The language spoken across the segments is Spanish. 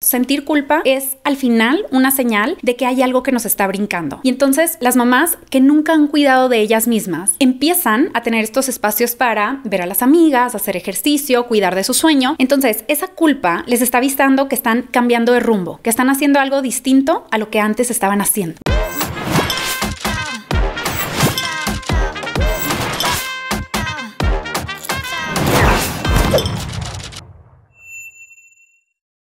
sentir culpa es al final una señal de que hay algo que nos está brincando. Y entonces las mamás que nunca han cuidado de ellas mismas empiezan a tener estos espacios para ver a las amigas, hacer ejercicio, cuidar de su sueño. Entonces esa culpa les está avisando que están cambiando de rumbo, que están haciendo algo distinto a lo que antes estaban haciendo.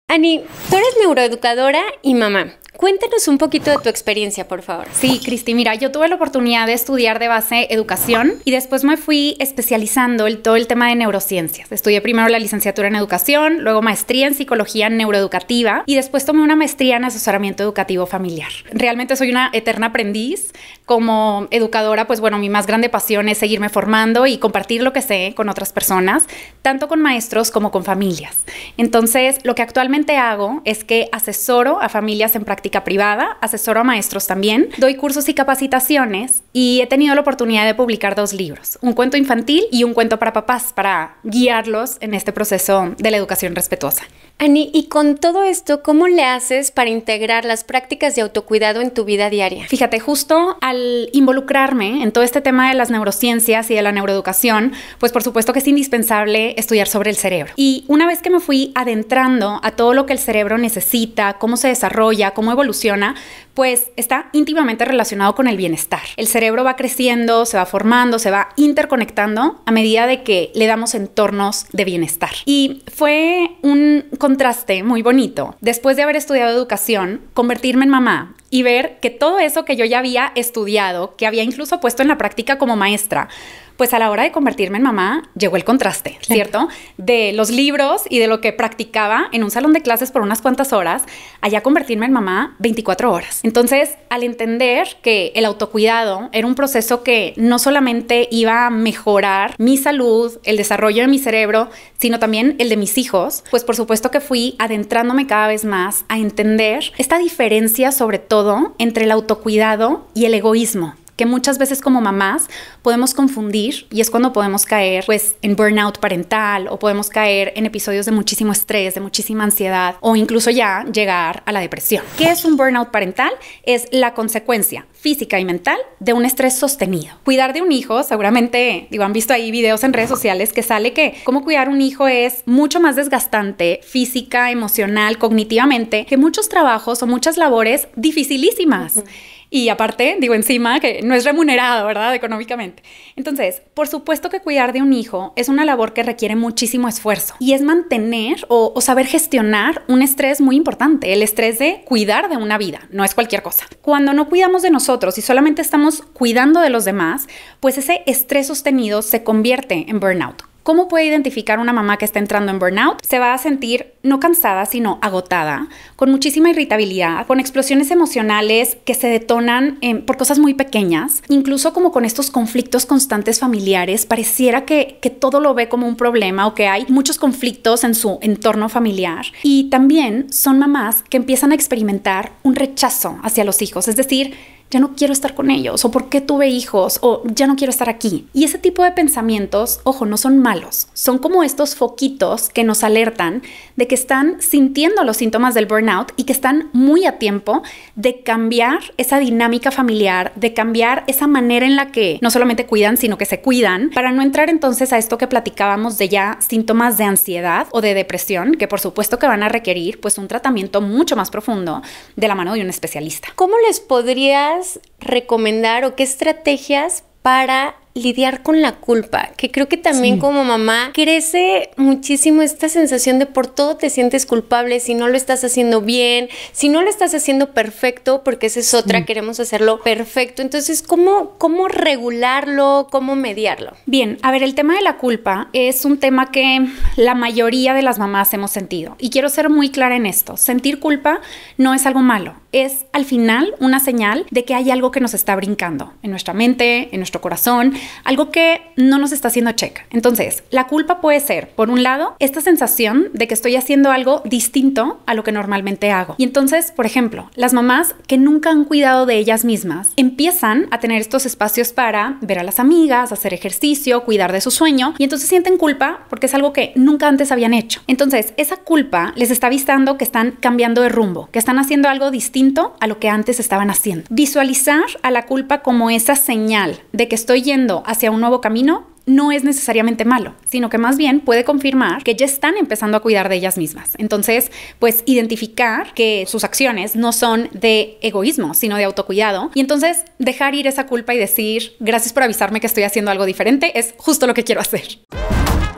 Ani, tú eres neuroeducadora y mamá. Cuéntanos un poquito de tu experiencia, por favor. Sí, Cristi, mira, yo tuve la oportunidad de estudiar de base educación y después me fui especializando en todo el tema de neurociencias. Estudié primero la licenciatura en educación, luego maestría en psicología neuroeducativa y después tomé una maestría en asesoramiento educativo familiar. Realmente soy una eterna aprendiz. Como educadora, pues bueno, mi más grande pasión es seguirme formando y compartir lo que sé con otras personas, tanto con maestros como con familias. Entonces, lo que actualmente hago es que asesoro a familias en práctica privada, asesoro a maestros también, doy cursos y capacitaciones y he tenido la oportunidad de publicar 2 libros, un cuento infantil y un cuento para papás, para guiarlos en este proceso de la educación respetuosa. Ani, y con todo esto, ¿cómo le haces para integrar las prácticas de autocuidado en tu vida diaria? Fíjate, justo al involucrarme en todo este tema de las neurociencias y de la neuroeducación, pues por supuesto que es indispensable estudiar sobre el cerebro. Y una vez que me fui adentrando a todo lo que el cerebro necesita, cómo se desarrolla, cómo evoluciona, pues está íntimamente relacionado con el bienestar. El cerebro va creciendo, se va formando, se va interconectando a medida de que le damos entornos de bienestar. Y fue un contraste muy bonito, después de haber estudiado educación, convertirme en mamá y ver que todo eso que yo ya había estudiado, que había incluso puesto en la práctica como maestra, pues a la hora de convertirme en mamá llegó el contraste, ¿cierto? De los libros y de lo que practicaba en un salón de clases por unas cuantas horas, allá convertirme en mamá 24 horas. Entonces, al entender que el autocuidado era un proceso que no solamente iba a mejorar mi salud, el desarrollo de mi cerebro, sino también el de mis hijos, pues por supuesto que fui adentrándome cada vez más a entender esta diferencia, sobre todo, entre el autocuidado y el egoísmo, que muchas veces como mamás podemos confundir y es cuando podemos caer pues en burnout parental o podemos caer en episodios de muchísimo estrés, de muchísima ansiedad o incluso ya llegar a la depresión. ¿Qué es un burnout parental? Es la consecuencia física y mental de un estrés sostenido. Cuidar de un hijo, seguramente, han visto ahí videos en redes sociales que sale que cómo cuidar un hijo es mucho más desgastante física, emocional, cognitivamente que muchos trabajos o muchas labores dificilísimas. Y aparte, encima que no es remunerado, ¿verdad? Económicamente. Entonces, por supuesto que cuidar de un hijo es una labor que requiere muchísimo esfuerzo y es mantener o saber gestionar un estrés muy importante, el estrés de cuidar de una vida, no es cualquier cosa. Cuando no cuidamos de nosotros y solamente estamos cuidando de los demás, pues ese estrés sostenido se convierte en burnout. ¿Cómo puede identificar una mamá que está entrando en burnout? Se va a sentir no cansada, sino agotada, con muchísima irritabilidad, con explosiones emocionales que se detonan por cosas muy pequeñas, incluso como con estos conflictos constantes familiares. Pareciera que todo lo ve como un problema o que hay muchos conflictos en su entorno familiar. Y también son mamás que empiezan a experimentar un rechazo hacia los hijos, es decir, ya no quiero estar con ellos, o por qué tuve hijos, o ya no quiero estar aquí. Y ese tipo de pensamientos, ojo, no son malos, son como estos foquitos que nos alertan de que están sintiendo los síntomas del burnout y que están muy a tiempo de cambiar esa dinámica familiar, de cambiar esa manera en la que no solamente cuidan, sino que se cuidan, para no entrar entonces a esto que platicábamos de ya síntomas de ansiedad o de depresión, que por supuesto que van a requerir pues un tratamiento mucho más profundo de la mano de un especialista. ¿Cómo les podrías recomendar o qué estrategias para lidiar con la culpa? Que creo que también como mamá crece muchísimo esta sensación de por todo te sientes culpable si no lo estás haciendo bien, si no lo estás haciendo perfecto, porque esa es otra, queremos hacerlo perfecto. Entonces, ¿cómo regularlo? ¿Cómo mediarlo? Bien, a ver, el tema de la culpa es un tema que la mayoría de las mamás hemos sentido. Y quiero ser muy clara en esto. Sentir culpa no es algo malo. Es al final una señal de que hay algo que nos está brincando en nuestra mente, en nuestro corazón. algo que no nos está haciendo check. Entonces, la culpa puede ser, por un lado, esta sensación de que estoy haciendo algo distinto a lo que normalmente hago. Y entonces, por ejemplo, las mamás que nunca han cuidado de ellas mismas empiezan a tener estos espacios para ver a las amigas, hacer ejercicio, cuidar de su sueño, y entonces sienten culpa porque es algo que nunca antes habían hecho. Entonces, esa culpa les está avisando que están cambiando de rumbo, que están haciendo algo distinto a lo que antes estaban haciendo. Visualizar a la culpa como esa señal de que estoy yendo hacia un nuevo camino no es necesariamente malo, sino que más bien puede confirmar que ya están empezando a cuidar de ellas mismas. Entonces, pues identificar que sus acciones no son de egoísmo, sino de autocuidado, y entonces dejar ir esa culpa y decir, gracias por avisarme que estoy haciendo algo diferente, es justo lo que quiero hacer.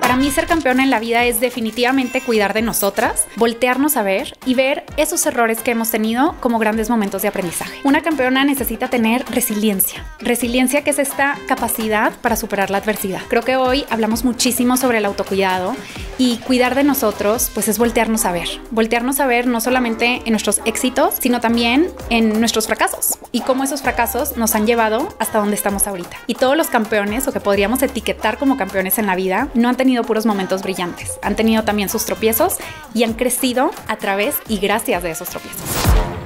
Para mí ser campeona en la vida es definitivamente cuidar de nosotras, voltearnos a ver y ver esos errores que hemos tenido como grandes momentos de aprendizaje. Una campeona necesita tener resiliencia. Resiliencia, que es esta capacidad para superar la adversidad. Creo que hoy hablamos muchísimo sobre el autocuidado, y cuidar de nosotros pues es voltearnos a ver. Voltearnos a ver no solamente en nuestros éxitos, sino también en nuestros fracasos y cómo esos fracasos nos han llevado hasta donde estamos ahorita. Y todos los campeones, o que podríamos etiquetar como campeones en la vida, no han tenido puros momentos brillantes. Han tenido también sus tropiezos y han crecido a través y gracias de esos tropiezos.